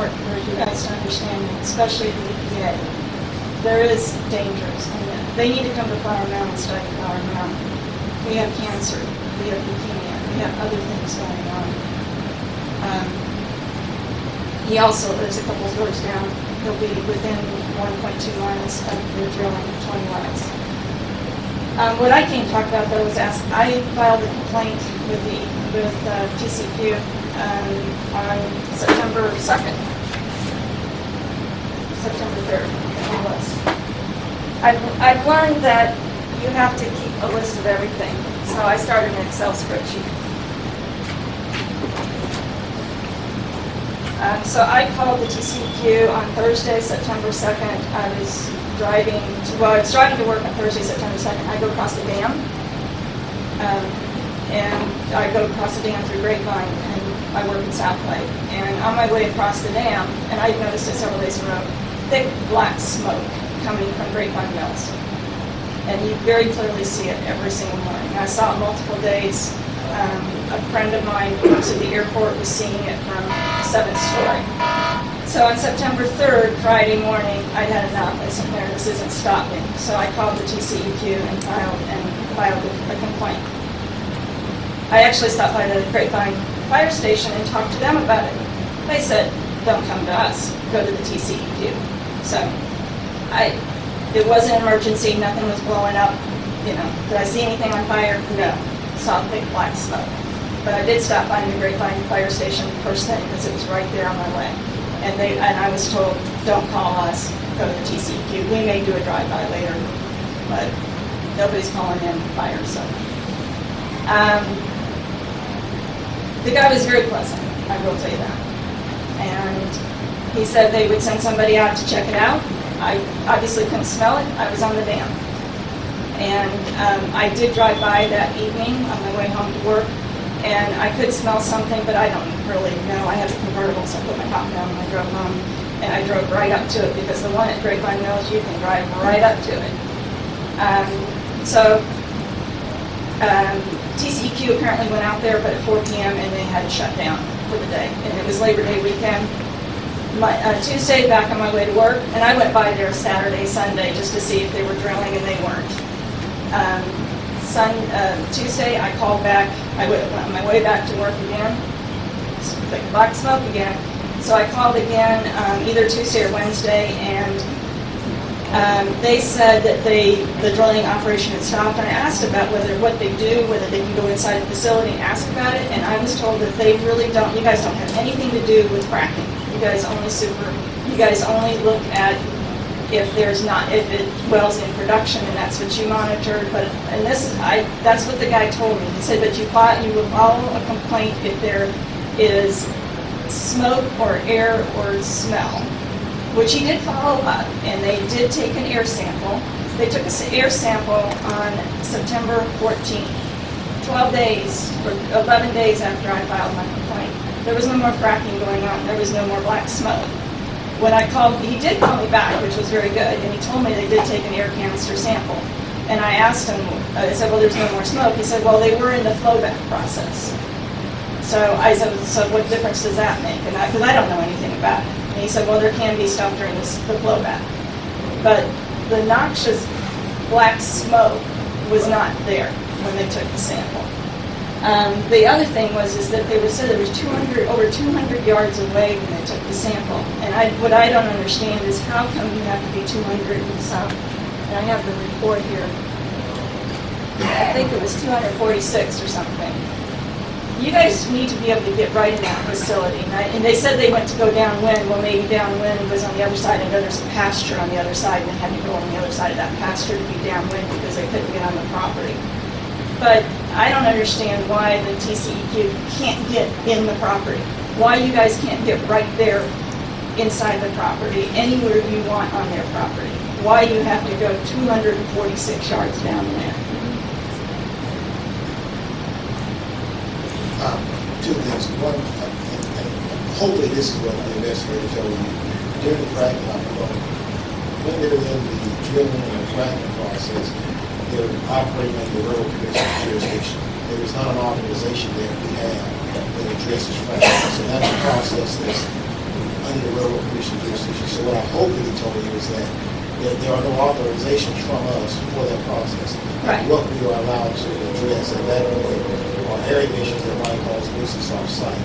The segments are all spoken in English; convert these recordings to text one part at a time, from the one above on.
important for you guys to understand, especially the EPA. There is dangers, and they need to come to Flower Mound and study Flower Mound. We have cancer, we have leukemia, we have other things going on. He also lives a couple of doors down. He'll be within 1.2 miles of the drilling 20 miles. What I came to talk about though was I filed a complaint with TCQ on September 2nd. September 3rd, I think it was. I've learned that you have to keep a list of everything. So I started an Excel spreadsheet. So I called the TCQ on Thursday, September 2nd. I was driving to work on Thursday, September 2nd. I go across the dam. And I go across the dam through Grapevine, and I work in South Lake. And on my way across the dam, and I've noticed it several days in a row, thick black smoke coming from Grapevine Mills. And you very clearly see it every single morning. I saw it multiple days. A friend of mine who works at the airport was seeing it from the 7th story. So on September 3rd, Friday morning, I had enough. I said, "There, this isn't stopping." So I called the TCEQ and filed a complaint. I actually stopped by the Grapevine fire station and talked to them about it. They said, "Don't come to us, go to the TCEQ." So it was an emergency, nothing was blowing up. Did I see anything on fire? No. Saw big black smoke. But I did stop by the Grapevine fire station first thing because it was right there on my way. And I was told, "Don't call us, go to the TCEQ. We may do a drive-by later, but nobody's calling in fire." So the guy was very pleasant, I will tell you that. And he said they would send somebody out to check it out. I obviously couldn't smell it. I was on the dam. And I did drive by that evening on my way home to work, and I could smell something, but I don't really know. I had a convertible, so I put my top down and I drove home, and I drove right up to it, because the one at Grapevine Mills, you can drive right up to it. TCEQ apparently went out there, but at 4 p.m., and they had to shut down for the day, and it was Labor Day weekend. Tuesday, back on my way to work, and I went by there Saturday, Sunday, just to see if they were drilling, and they weren't. Tuesday, I called back. I went on my way back to work again. It's like black smoke again. So I called again either Tuesday or Wednesday, and they said that the drilling operation had stopped. And I asked about what they do, whether they can go inside the facility and ask about it. And I was told that they really don't. You guys don't have anything to do with fracking. You guys only look at if it wells in production, and that's what you monitor. That's what the guy told me. He said, "But you will follow a complaint if there is smoke or air or smell," which he did follow up, and they did take an air sample. They took an air sample on September 14th, 12 days or 11 days after I filed my complaint. There was no more fracking going on. There was no more black smoke. When I called, he did call me back, which was very good, and he told me they did take an air canister sample. And I asked him, I said, "Well, there's no more smoke." He said, "Well, they were in the flowback process." So I said, "So what difference does that make?" And because I don't know anything about it. And he said, "Well, there can be stuff during the flowback." But the noxious black smoke was not there when they took the sample. The other thing was that they said there was over 200 yards away when they took the sample. And what I don't understand is how come you have to be 200 and some, and I have the report here. I think it was 246 or something. You guys need to be able to get right in that facility. And they said they went to go downwind. Well, maybe downwind was on the other side, and there's a pasture on the other side, and they had to go on the other side of that pasture to be downwind because they couldn't get on the property. But I don't understand why the TCEQ can't get in the property. Why you guys can't get right there inside the property, anywhere you want on their property. Why you have to go 246 yards down there. Two things. One, and hopefully this is what the investigator told you. During the fracking operation, when they're in the drilling and fracking process, they're operating under the Railroad Commission jurisdiction. There is not an organization that we have that addresses fracking. So that's a process that's under the Railroad Commission jurisdiction. So what I hope that he told you is that there are no authorizations from us for that process. Right. What we are allowed to address at that point are area issues that might cause nuisance off-site.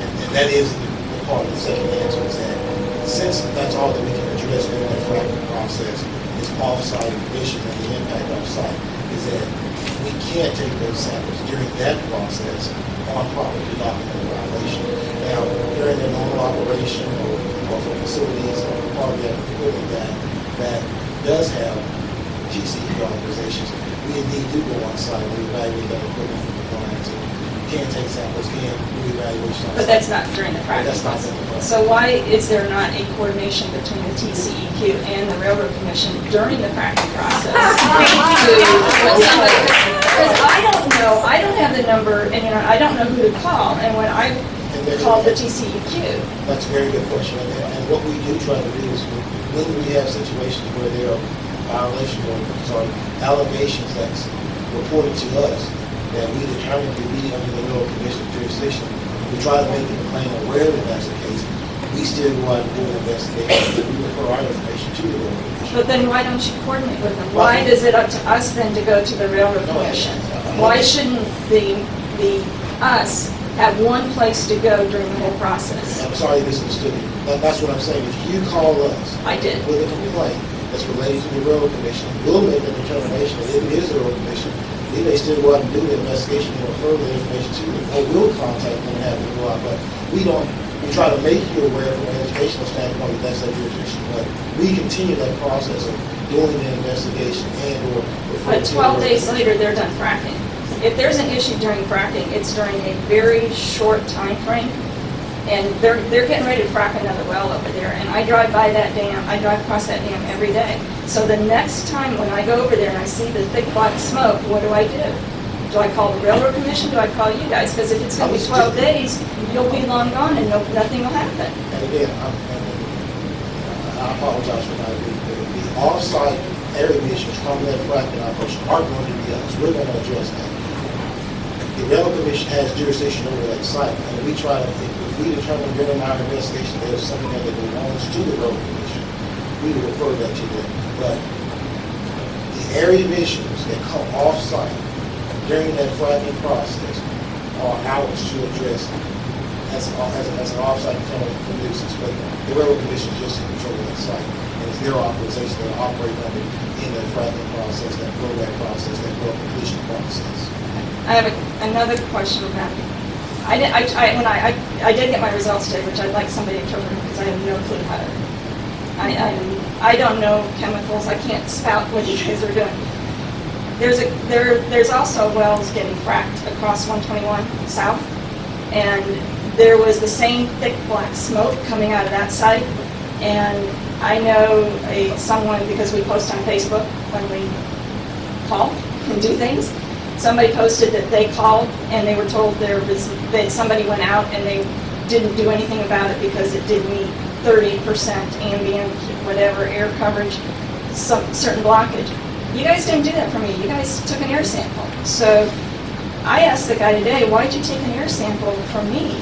And that is the part of the second answer is that since that's all that we can address during that fracking process is off-site emissions and the impact off-site, is that we can't take those samples during that process on properly documented violation. Now, during their normal operation or for facilities or part of that equipment that does have TCE authorizations, we indeed do go on site, we evaluate that equipment for compliance. You can take samples, can do evaluation on But site. that's not during the fracking That's not process. in the process. So why is there not a coordination between the TCEQ and the Railroad Commission during the fracking process? Because I don't know, I don't have the number, and I don't know who to call, and when I called the TCEQ, That's a very good question. And what we do try to do is when we have situations where there are violations or allegations that's reported to us that we determine to be under the Railroad Commission jurisdiction, we try to make the complaint aware that that's the case. We still go out and do an investigation. We refer our information to the Railroad Commission. but then why don't you coordinate with them? Why is it up to us then to go to the Railroad Commission? Why shouldn't the us have one place to go during the whole process? I'm sorry you misunderstood me. That's what I'm saying. If you call us I did. with a complaint that's related to the Railroad Commission, we'll make a determination that if it is the Railroad Commission, we may still go out and do the investigation and refer the information to them, or we'll contact them and have them go out. But we try to make you aware from an educational standpoint that that's their jurisdiction. But we continue that process of doing the investigation and or referring But to 12 the days Railroad later, they're done fracking. If there's an issue during fracking, it's during a very short time frame, and they're getting ready to frack another well over there, and I drive by that dam, I drive across that dam every day. So the next time when I go over there and I see the thick black smoke, what do? Do I call the Railroad Commission? Do I call you guys? Because if it's going to be 12 days, you'll be long gone and nothing will happen. And again, I apologize for not being clear. The off-site area emissions from that fracking operation are going to be us. We're going to address that. The Railroad Commission has jurisdiction over that site, and we try to, if we determine during our investigation there's something that belongs to the Railroad Commission, we will refer that to them. But the area emissions that come off-site during that fracking process are ours to address as an off-site penalty for nuisance. But the Railroad Commission just in control of that site, and it's their authorization to operate under in that fracking process, that flowback process, that well completion process. I have another question about, I did get my results today, which I'd like somebody to interpret because I have no clue how to. I don't know chemicals, I can't spout what you guys are doing. There's also wells getting fracked across 121 South, and there was the same thick black smoke coming out of that site, and I know someone, because we post on Facebook when we call and do things, somebody posted that they called and they were told that somebody went out and they didn't do anything about it because it didn't meet 30% ambient, whatever, air coverage, some certain blockage. You guys didn't do that for me. You guys took an air sample. So I asked the guy today, why'd you take an air sample from me?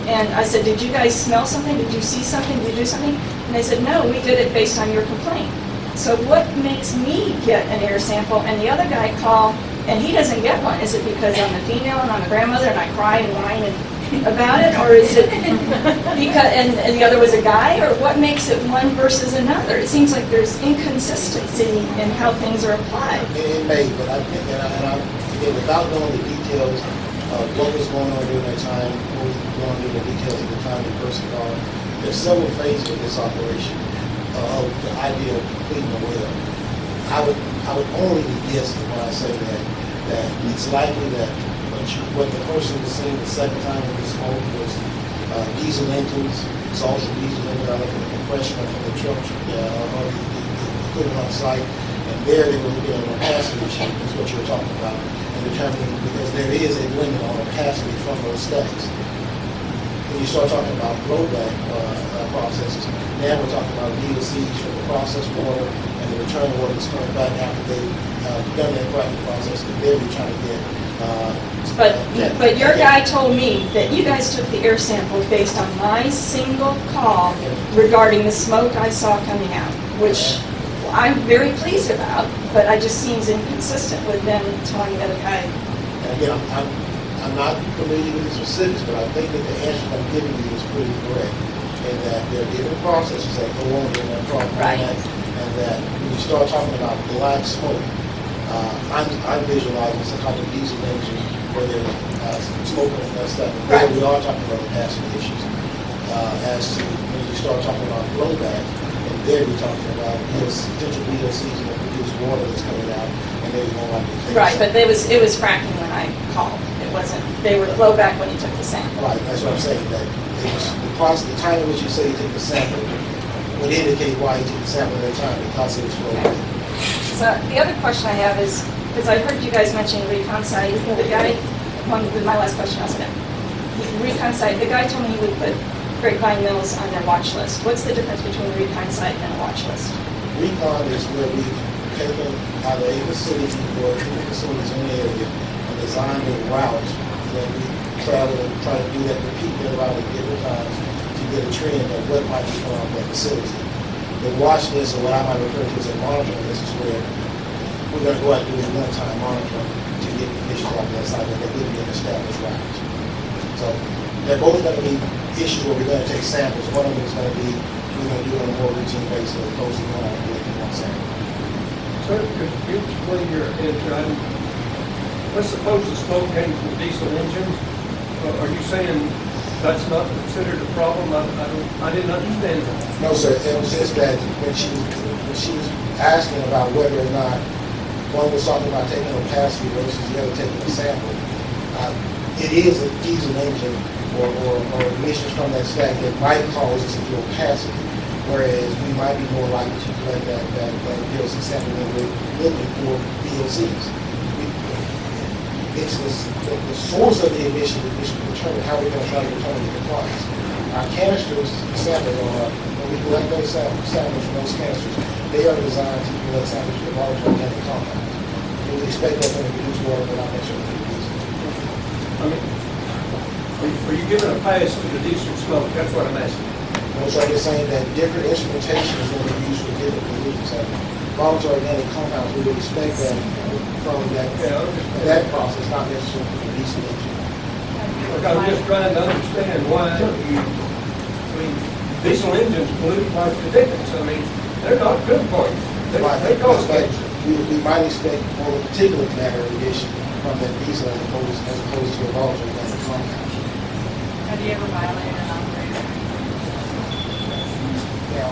And I said, did you guys smell something? Did you see something? Did you do something? And they said, no, we did it based on your complaint. So what makes me get an air sample and the other guy call and he doesn't get one? Is it because I'm a female and I'm a grandmother and I cry and whine about it? Or is it because, and the other was a guy? Or what makes it one versus another? It seems like there's inconsistency in how things are applied. It may, but I think, again, without knowing the details of what was going on during that time, what was going on during the details at the time the person called, there's several phases of this operation, of the idea of completing a well. I would only be guessing when I say that it's likely that what the person was seeing the second time with the smoke was diesel engines, exhausted diesel engines out of the compression from the truck, or the equipment on site. And there they were looking at a capacity issue, is what you're talking about, and determining, because there is a limit on capacity from those stacks. When you start talking about blowback processes, now we're talking about VOCs from the processed water and the return water that's coming back after they've done that fracking process, and there we're trying to get But your guy told me that you guys took the air sample based on my single call regarding the smoke I saw coming out, which I'm very pleased about, but it just seems inconsistent with them telling the other guy. And again, I'm not familiar with the specifics, but I think that the answer I'm giving you is pretty correct. And that there are different processes that go on in that process. Right. And that when you start talking about black smoke, I'm visualizing some kind of diesel engine where there's smoke and that stuff. And Right. there we are talking about acid issues. As to when you start talking about blowback, and there we're talking about potential VOCs that produce water that's coming out, and they're going to like to take Right, some- but it was fracking when I called. It wasn't, they were blowback when you took the sample. Right, that's what I'm saying, that it was the process, the time in which you say you take the sample would indicate why you took the sample at that time, because it was flowing. So the other question I have is, because I heard you guys mentioning recon site, the guy, my last question, I'll say that. Recon site, the guy told me he would put Grapevine Mills on their watch list. What's the difference between a recon site and a watch list? Recon is where we've taken either a facility or different facilities in the area and designed a route that we travel and try to do that, repeat that route at different times to get a trend of what might be going on in that facility. The watch list, or what I might refer to as a monitoring list, is where we're going to go out and do a one-time monitoring to get issues like that site, that would be an established route. So they're both going to be issues where we're going to take samples. One of them is going to be, we're going to do it on a more routine basis, as opposed to going out and collecting one sample. Sir, could you explain your answer? Let's suppose the smoke came from diesel engines. Are you saying that's not considered a problem? I didn't understand that. No, sir, it was just that when she was asking about whether or not one was talking about taking opacity versus the other taking a sample, it is a diesel engine or emissions from that stack that might cause us to do opacity, whereas we might be more likely to collect that VOC sample when we're looking for VOCs. It's the source of the emission which will determine how we're going to try to determine the compliance. Our canisters sample when we collect those samples from those canisters, they are designed to collect samples from large organic compounds. We would expect that when we produce water, but not necessarily for diesel. I mean, are you giving a pass to the diesel smoke? That's what I'm asking. So I'm just saying that different instrumentation is going to be used for different pollutants. Volatile organic compounds, we would expect that from that process, not necessarily from the diesel engine. Look, I'm just trying to understand why diesel engines pollute like the dickens. I mean, they're not good for you. They cause cancer. We might expect more particulate matter emission from that diesel as opposed to a volatile organic compound. Have you ever violated an operator? Now,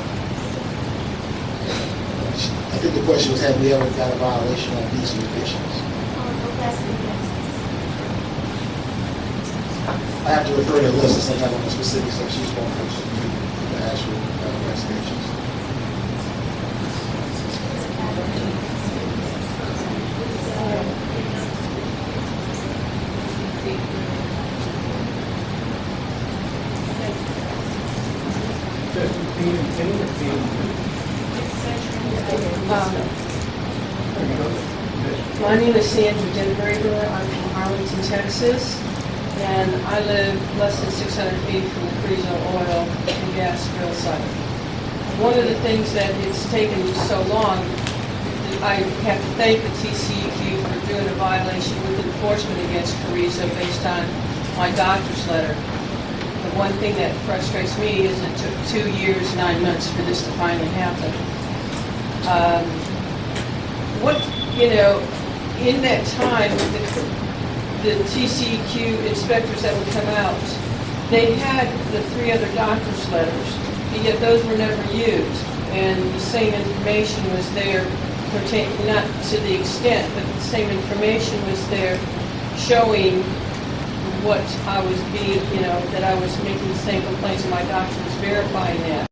I think the question was, have we ever got a violation on diesel emissions? I have to refer to Alyssa sometime on the specifics, so she's going first to the actual investigations. My name is Sandra Denbraver. I'm from Arlington, Texas, and I live less than 600 feet from the Friesen oil and gas drill site. One of the things that it's taken so long, I have to thank the TCEQ for doing a violation with enforcement against Carrizo based on my doctor's letter. The one thing that frustrates me is it took 2 years, 9 months for this to finally happen. In that time, the TCEQ inspectors that would come out, they had the 3 other doctor's letters, and yet those were never used. And the same information was there, not to the extent, but the same information was there showing what I was that I was making the same complaints, and my doctor was verifying that.